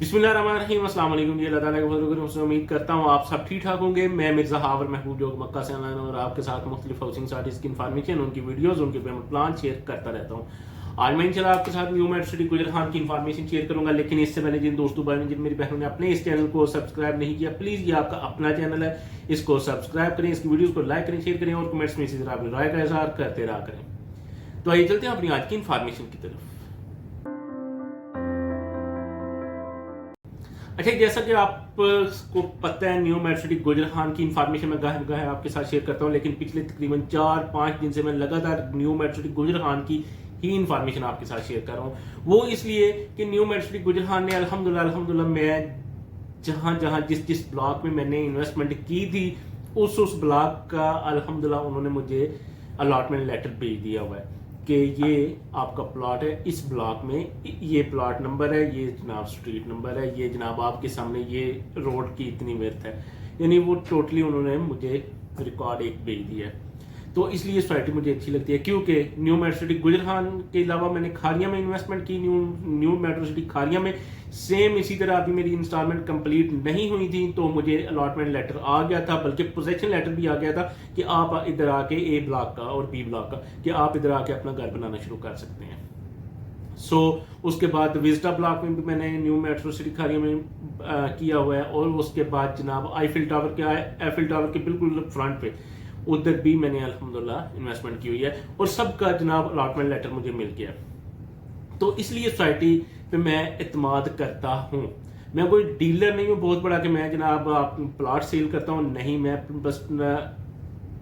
बिस्मिल्लाहिर्रहमानिर्रहीम, अस्सलाम वालेकुम जी। अल्लाह ताला के फजल से उम्मीद करता हूँ आप सब ठीक ठाक होंगे। मैं मिर्ज़ा हावर महबूब जो मक्का से ऑनलाइन और आपके साथ मुख्तलिफ हाउसिंग साइट्स की इन्फॉर्मेशन, उनकी वीडियोज़, उनके पेमेंट प्लान शेयर करता रहता हूँ। आज मैं इंशाल्लाह आपके साथ न्यू मेट्रो सिटी गुजरान की इन्फॉर्मेशन शेयर करूंगा, लेकिन इससे पहले जिन दोस्तों भाई जिन मेरी बहनों ने अपने इस चैनल को सब्सक्राइब नहीं किया, प्लीज़ ये आपका अपना चैनल है, इसको सब्सक्राइब करें, इसकी वीडियोज़ को लाइक करें, शेयर करें और कमेंट्स में इसी तरह अपनी राय का इजहार करते रहा करें। तो आइए चलते हैं अपनी आज की इन्फॉर्मेशन की तरफ। अच्छा, जैसा कि आपको पता है, न्यू मेट्रो सिटी गुजरान की इन्फॉर्मेशन मैं गाहे आपके साथ शेयर करता हूँ, लेकिन पिछले तकरीबन 4-5 दिन से मैं लगातार न्यू मेट्रो सिटी गुजरान की ही इन्फॉर्मेशन आपके साथ शेयर कर रहा हूँ। वो इसलिए कि न्यू मेट्रो सिटी गुजरान ने अल्हम्दुलिल्लाह मैं जहाँ जिस ब्लॉक में मैंने इन्वेस्टमेंट की थी उस ब्लॉक का अल्हम्दुलिल्लाह उन्होंने मुझे अलॉटमेंट लेटर भेज दिया हुआ है कि ये आपका प्लॉट है, इस ब्लॉक में ये प्लॉट नंबर है, ये जनाब स्ट्रीट नंबर है, ये जनाब आपके सामने ये रोड की इतनी विड्थ है। यानी वो टोटली उन्होंने मुझे रिकॉर्ड एक भेज दिया है। तो इसलिए सोसाइटी मुझे अच्छी लगती है, क्योंकि न्यू मेट्रो सिटी गुजरान के अलावा मैंने खारिया में इन्वेस्टमेंट की। न्यू मेट्रो सिटी खारिया में सेम इसी तरह अभी मेरी इंस्टॉलमेंट कंप्लीट नहीं हुई थी, तो मुझे अलॉटमेंट लेटर आ गया था, बल्कि पोजेशन लेटर भी आ गया था कि आप इधर आके ए ब्लॉक का और बी ब्लॉक का कि आप इधर आके अपना घर बनाना शुरू कर सकते हैं। उसके बाद विस्टा ब्लॉक में भी मैंने न्यू मेट्रो सिटी खारिया में किया हुआ है, और उसके बाद जनाब एफिल टावर के बिल्कुल फ्रंट पे उधर भी मैंने अल्हम्दुलिल्लाह इन्वेस्टमेंट की हुई है, और सबका जनाब अलॉटमेंट लेटर मुझे मिल गया। तो इसलिए सोसाइटी पे मैं इत्मीनान करता हूँ। मैं कोई डीलर नहीं हूँ बहुत बड़ा कि मैं जनाब प्लॉट सेल करता हूँ, नहीं, मैं बस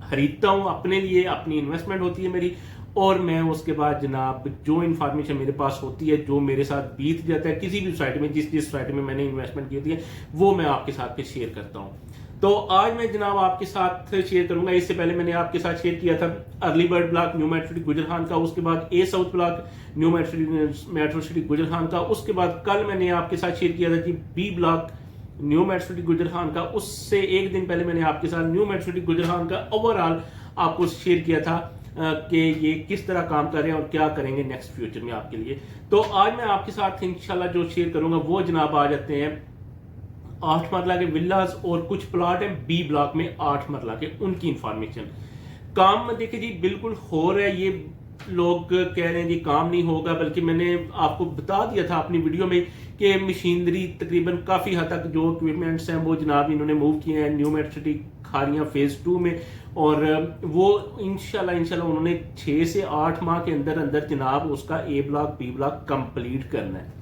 खरीदता हूँ अपने लिए, अपनी इन्वेस्टमेंट होती है मेरी, और मैं उसके बाद जनाब जो इन्फॉर्मेशन मेरे पास होती है, जो मेरे साथ बीत जाता है किसी भी सोसाइटी में, जिस सोसाइटी में मैंने इन्वेस्टमेंट की होती है, वो मैं आपके साथ पे शेयर करता हूँ। तो आज मैं जनाब आपके साथ शेयर करूंगा। इससे पहले मैंने आपके साथ शेयर किया था early bird block new metro city गुजरान का, उसके बाद A south block new metro city गुजरान का, उसके बाद कल मैंने आपके साथ शेयर किया था कि B block new metro city गुजरान का। उससे एक दिन पहले मैंने आपके साथ न्यू मेट्रो सिटी गुजरान का ओवरऑल आपको शेयर किया था कि ये किस तरह काम कर रहे हैं और क्या करेंगे नेक्स्ट फ्यूचर में आपके लिए। तो आज मैं आपके साथ इंशाल्लाह जो शेयर करूंगा वो जनाब आ जाते हैं 8 मरला के विल्लाज, और कुछ प्लॉट हैं बी ब्लॉक में 8 मरला के, उनकी इंफॉर्मेशन। काम देखिए जी बिल्कुल हो रहा है, ये लोग कह रहे हैं जी काम नहीं होगा, बल्कि मैंने आपको बता दिया था अपनी वीडियो में कि मशीनरी तकरीबन काफ़ी हद तक जो इक्विपमेंट्स हैं वो जनाब इन्होंने मूव किए हैं new metro city Khariyan phase 2 में, और वो इंशाल्लाह उन्होंने 6 से 8 माह के अंदर अंदर जनाब उसका ए ब्लॉक बी ब्लॉक कंप्लीट करना है।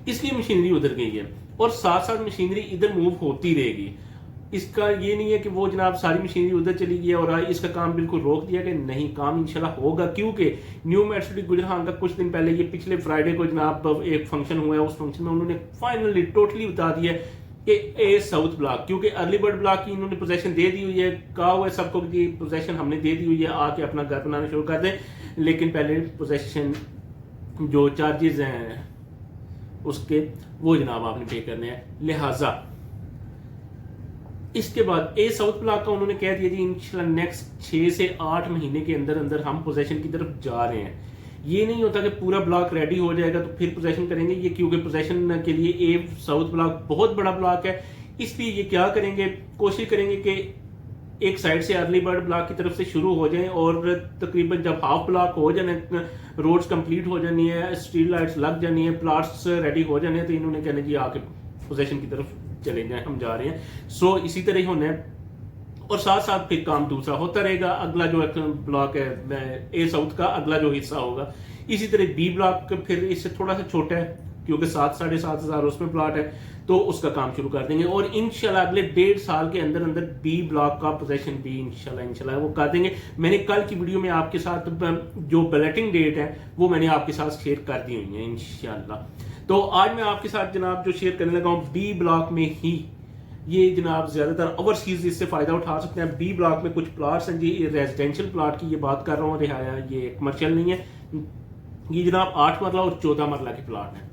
इसलिए मशीनरी उधर गई है, और साथ साथ मशीनरी इधर मूव होती रहेगी। इसका ये नहीं है कि वो जनाब सारी मशीनरी उधर चली गई और इसका काम बिल्कुल रोक दिया कि नहीं, काम इंशाल्लाह होगा, क्योंकि न्यू मेट्रो सिटी गुजरान का कुछ दिन पहले, ये पिछले फ्राइडे को जनाब एक फंक्शन हुआ है, उस फंक्शन में उन्होंने फाइनली टोटली बता दिया कि ए साउथ ब्लॉक, क्योंकि अर्ली बर्ड ब्लॉक की इन्होंने पोजेशन दे दी हुई है, कहा हुआ है सबको कि पोजेशन हमने दे दी हुई है, आके अपना घर बनाना शुरू कर दें, लेकिन पहले पोजेशन जो चार्जेस हैं उसके वो जनाब आपने पे करने हैं। लिहाजा इसके बाद ए साउथ ब्लॉक का उन्होंने कह दिया जी इंशाल्लाह नेक्स्ट 6 से 8 महीने के अंदर अंदर हम पोजेशन की तरफ जा रहे हैं। ये नहीं होता कि पूरा ब्लॉक रेडी हो जाएगा तो फिर पोजेशन करेंगे, ये क्योंकि पोजेशन के लिए ए साउथ ब्लॉक बहुत बड़ा ब्लॉक है, इसलिए ये क्या करेंगे, कोशिश करेंगे कि एक साइड से अर्ली बर्ड ब्लॉक की तरफ से शुरू हो जाए, और तकरीबन जब हाफ ब्लॉक हो जाने, रोड्स कंप्लीट हो जानी है, स्ट्रीट लाइट्स लग जानी है, प्लॉट्स रेडी हो जाने, तो इन्होंने कहना जी आके पोजेशन की तरफ चले जाए, हम जा रहे हैं। इसी तरह ही होना है, और साथ साथ फिर काम दूसरा होता रहेगा। अगला जो ब्लॉक है ए साउथ का अगला जो हिस्सा होगा, इसी तरह बी ब्लॉक फिर इससे थोड़ा सा छोटा है, क्योंकि 7-7.5 हज़ार उसमें प्लॉट है, तो उसका काम शुरू कर देंगे, और इंशाल्लाह अगले 1.5 साल के अंदर अंदर बी ब्लॉक का पोजेशन भी इंशाल्लाह वो कर देंगे। मैंने कल की वीडियो में आपके साथ जो बैलेटिंग डेट है वो मैंने आपके साथ शेयर कर दी हुई है इंशाल्लाह। तो आज मैं आपके साथ जनाब जो शेयर करने लगा हूँ बी ब्लॉक में ही, ये जनाब ज्यादातर ओवरसीज इससे फायदा उठा सकते हैं। बी ब्लॉक में कुछ प्लॉट्स हैं जी, रेजिडेंशियल प्लॉट की ये बात कर रहा हूँ, रिहाया, ये कमर्शियल नहीं है। ये जनाब 8 मरला और 14 मरला के प्लॉट हैं।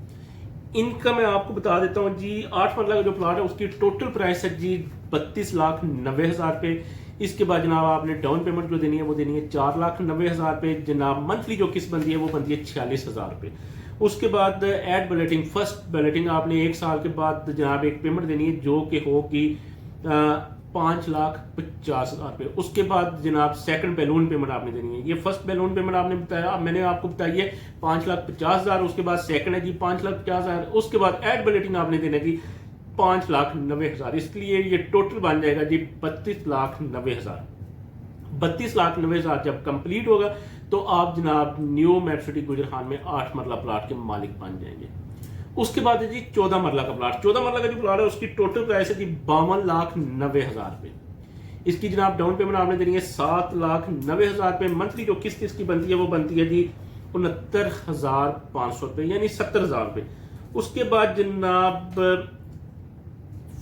इनका मैं आपको बता देता हूँ जी, 8 मरला का जो प्लॉट है उसकी टोटल प्राइस है जी 32,90,000 रुपये। इसके बाद जनाब आपने डाउन पेमेंट जो देनी है वो देनी है 4,90,000 रुपये। जनाब मंथली जो किस्त बनती है वो बनती है 46,000 रुपये। उसके बाद एड बैलेटिंग, फर्स्ट बैलेटिंग आपने 1 साल के बाद जनाब एक पेमेंट देनी है जो कि होगी 5,50,000 रुपये। उसके बाद जनाब सेकंड बैलून पेमेंट आपने देनी है। ये फर्स्ट बैलून पेमेंट आपने बताया, मैंने आपको बताई है 5,50,000। उसके बाद सेकंड है जी 5,50,000। उसके बाद एड बैलेटिंग आपने देना जी 5,90,000। इसलिए ये टोटल बन जाएगा जी 32,90,000। 32,90,000 जब कंप्लीट होगा तो आप जनाब न्यू मेट सिटी गुजरहान में 8 मरला प्लाट के मालिक बन जाएंगे। उसके बाद है जी 14 मरला का प्लाट। 14 मरला का जो प्लाट है उसकी टोटल प्राइस है जी 52,90,000 रुपए। इसकी जनाब डाउन पेमेंट आपने देनी है 7,90,000 रुपए। मंथली जो किस्त इसकी बनती है वो बनती है जी 69,500 रुपए, यानी 70,000 रुपए। उसके बाद जनाब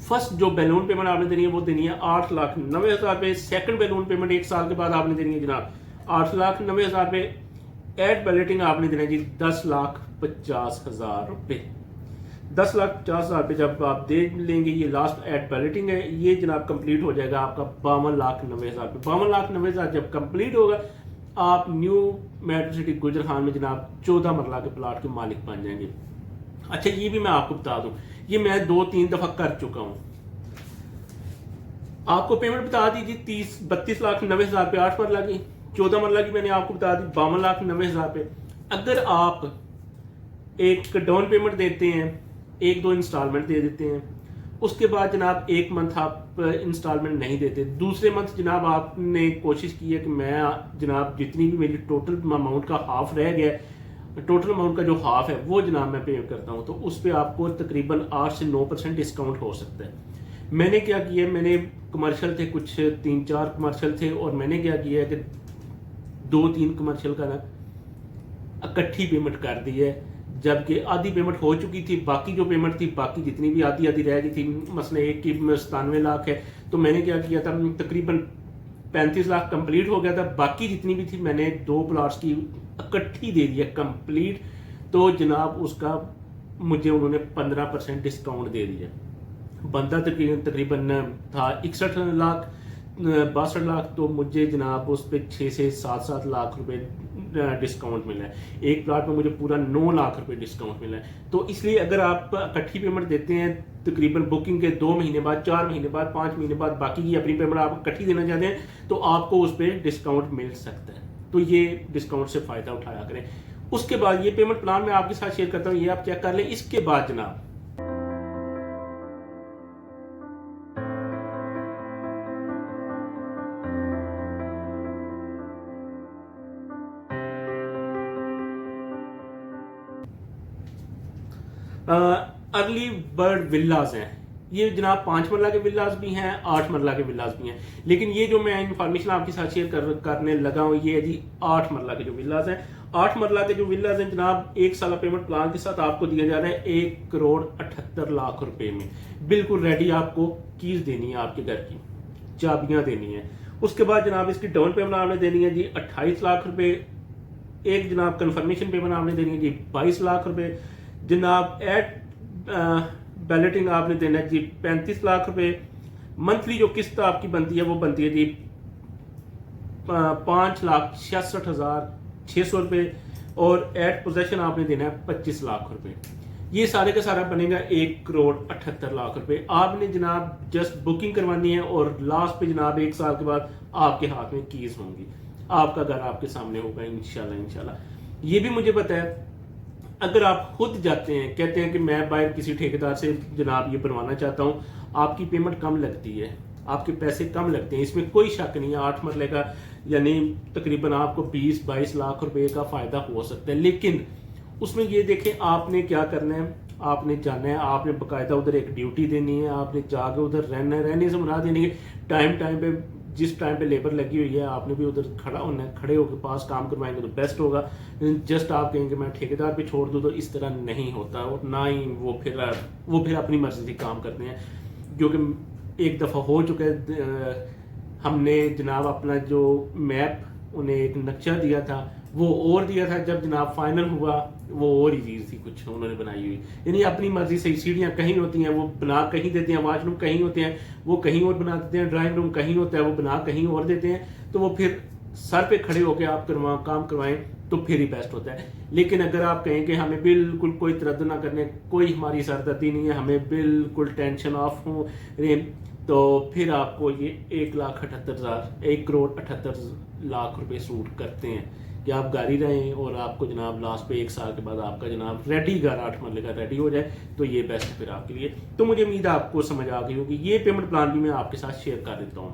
फर्स्ट जो बैलून पेमेंट आपने देनी है वो देनी है 8,90,000 रुपए। सेकंड बैलून पेमेंट 1 साल के बाद आपने देनी है जनाब 8,90,000 रुपए। एड बैलेटिंग आपने देना है जी 10,50,000 रुपए। 10,50,000 रुपए जब आप दे लेंगे, ये लास्ट एड बैलेटिंग है, ये जनाब कंप्लीट हो जाएगा आपका 52,90,000 रुपए। 52,90,000 जब कंप्लीट होगा आप न्यू मेट्रो सिटी गुजरहान में जनाब 14 मरला के प्लाट के मालिक बन जाएंगे। अच्छा, ये भी मैं आपको बता दूं, ये मैं 2-3 दफा कर चुका हूं। आपको पेमेंट बता दी जी 32,90,000 रुपए 8 मरला की। 14 मरला की मैंने आपको बता दी 52,90,000 रुपए। अगर आप एक डाउन पेमेंट देते हैं, 1-2 इंस्टॉलमेंट दे देते हैं, उसके बाद जनाब 1 मंथ आप इंस्टॉलमेंट नहीं देते, दूसरे मंथ जनाब आपने कोशिश की है कि मैं जनाब जितनी भी मेरी टोटल अमाउंट का हाफ रह गया, टोटल अमाउंट का जो हाफ है वो जनाब मैं पे करता हूं, तो उस पर आपको तकरीबन 8 से 9% डिस्काउंट हो सकता है। मैंने क्या किया, मैंने कमर्शियल थे कुछ 3-4 कमर्शियल थे, और मैंने क्या किया कि 2-3 कमर्शियल का ना इकट्ठी पेमेंट कर दी है, जबकि आधी पेमेंट हो चुकी थी। बाकी जो पेमेंट थी, बाकी जितनी भी आधी आधी रह गई थी, मसले एक की 97 लाख है, तो मैंने क्या किया था, तकरीबन 35 लाख कंप्लीट हो गया था। बाकी जितनी भी थी मैंने 2 प्लॉट्स की इकट्ठी दे दिया कंप्लीट, तो जनाब उसका मुझे उन्होंने 15% डिस्काउंट दे दिया। बंदा तकरीबन था 61 लाख 62 लाख, तो मुझे जनाब उस पर 6 से 7 लाख रुपए डिस्काउंट मिला है। एक प्लाट में मुझे पूरा 9 लाख रुपए डिस्काउंट मिला है। तो इसलिए अगर आप इकट्ठी पेमेंट देते हैं तकरीबन बुकिंग के 2 महीने बाद, 4 महीने बाद, 5 महीने बाद, बाकी की अपनी पेमेंट आप इकट्ठी देना चाहते हैं, तो आपको उस पर डिस्काउंट मिल सकता है। तो ये डिस्काउंट से फायदा उठाया करें। उसके बाद ये पेमेंट प्लान मैं आपके साथ शेयर करता हूँ, ये आप चेक कर लें। इसके बाद जनाब अर्ली बर्ड विल्लाज हैं। ये जनाब 5 मरला के विल्लाज भी हैं, 8 मरला के विल्लाज भी हैं, लेकिन ये जो मैं इंफॉर्मेशन आपके साथ शेयर करने लगा हूँ ये है जी 8 मरला के जो विल्लाज हैं। 8 मरला के जो विल्लाज हैं जनाब 1 साल पेमेंट प्लान के साथ आपको दिया जा रहा है 1,78,00,000 रुपए में। बिल्कुल रेडी, आपको कीज देनी है, आपके घर की चाबियां देनी है। उसके बाद जनाब इसकी डाउन पेमेंट आपने देनी है जी 28 लाख रुपए। एक जनाब कंफर्मेशन पेमेंट आपने देनी है जी 22 लाख रुपए। जनाब एट बैलेटिंग आपने देना है जी 35 लाख रुपए। मंथली जो किस्त आपकी बनती है वो बनती है जी 5,66,600 रुपए, और एट पोजेशन आपने देना है 25 लाख रुपए। ये सारे का सारा बनेगा 1,78,00,000 रुपए। आपने जनाब जस्ट बुकिंग करवानी है, और लास्ट पे जनाब 1 साल के बाद आपके हाथ में कीज होंगी, आपका घर आपके सामने होगा इंशाल्लाह। ये भी मुझे पता है, अगर आप खुद जाते हैं, कहते हैं कि मैं बाहर किसी ठेकेदार से जनाब ये बनवाना चाहता हूँ, आपकी पेमेंट कम लगती है, आपके पैसे कम लगते हैं, इसमें कोई शक नहीं है। 8 मरले का यानी तकरीबन आपको 20-22 लाख रुपए का फायदा हो सकता है, लेकिन उसमें ये देखें आपने क्या करना है, आपने जाना है, आपने बाकायदा उधर एक ड्यूटी देनी है, आपने जाके उधर रहना है। रहने से मुराद यानी कि टाइम पे जिस टाइम पे लेबर लगी हुई है आपने भी उधर खड़ा होना है, खड़े होकर पास काम करवाएंगे तो बेस्ट होगा। जस्ट आप कहेंगे मैं ठेकेदार पे छोड़ दूँ, तो इस तरह नहीं होता, और ना ही वो फिर अपनी मर्जी से काम करते हैं, जो कि एक दफ़ा हो चुका है। हमने जनाब अपना जो मैप उन्हें एक नक्शा दिया था वो और दिया था, जब जनाब फाइनल हुआ वो और ही चीज़ थी कुछ उन्होंने बनाई हुई। यानी अपनी मर्जी से सीढ़ियाँ कहीं होती हैं वो बना कहीं देते हैं, वॉशरूम कहीं होते हैं वो कहीं और बना देते हैं, ड्राइंग रूम कहीं होता है वो बना कहीं और देते हैं। तो वो फिर सर पे खड़े होकर आप काम करवाएं तो फिर ही बेस्ट होता है। लेकिन अगर आप कहें कि हमें बिल्कुल कोई तरद्दुद ना करने, कोई हमारी सरदर्दी नहीं है, हमें बिल्कुल टेंशन ऑफ हो रहे, तो फिर आपको ये 1,78,000 रुपए सूट करते हैं कि आप गाड़ी रहें और आपको जनाब लास्ट पे 1 साल के बाद आपका जनाब रेडी घर 8 मरले का रेडी हो जाए, तो ये बेस्ट है फिर आपके लिए। तो मुझे उम्मीद है आपको समझ आ गई होगी। ये पेमेंट प्लान भी मैं आपके साथ शेयर कर देता हूँ।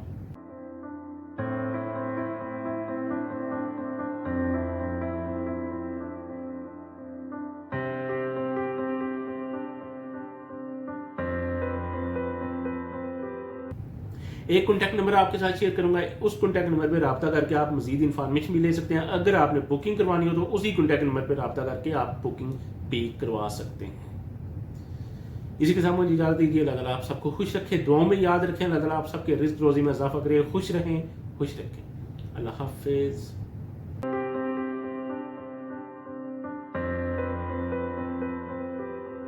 एक कॉन्टैक्ट नंबर आपके साथ शेयर करूंगा, उस कॉन्टैक्ट नंबर पर रब्ता करके आप मजीद इन्फॉर्मेशन भी ले सकते हैं। अगर आपने बुकिंग करवानी हो तो उसी कॉन्टैक्ट नंबर पर रब्ता करके आप बुकिंग भी करवा सकते हैं। इसी के साथ मुझे इजाजत दीजिए। अल्लाह ताला आप सबको खुश रखे, दुआओं में याद रखें। अल्लाह ताला आप सबके रिस्क रोजी में इजाफा करे, खुश रहें, खुश रखें। अल्लाह हाफिज।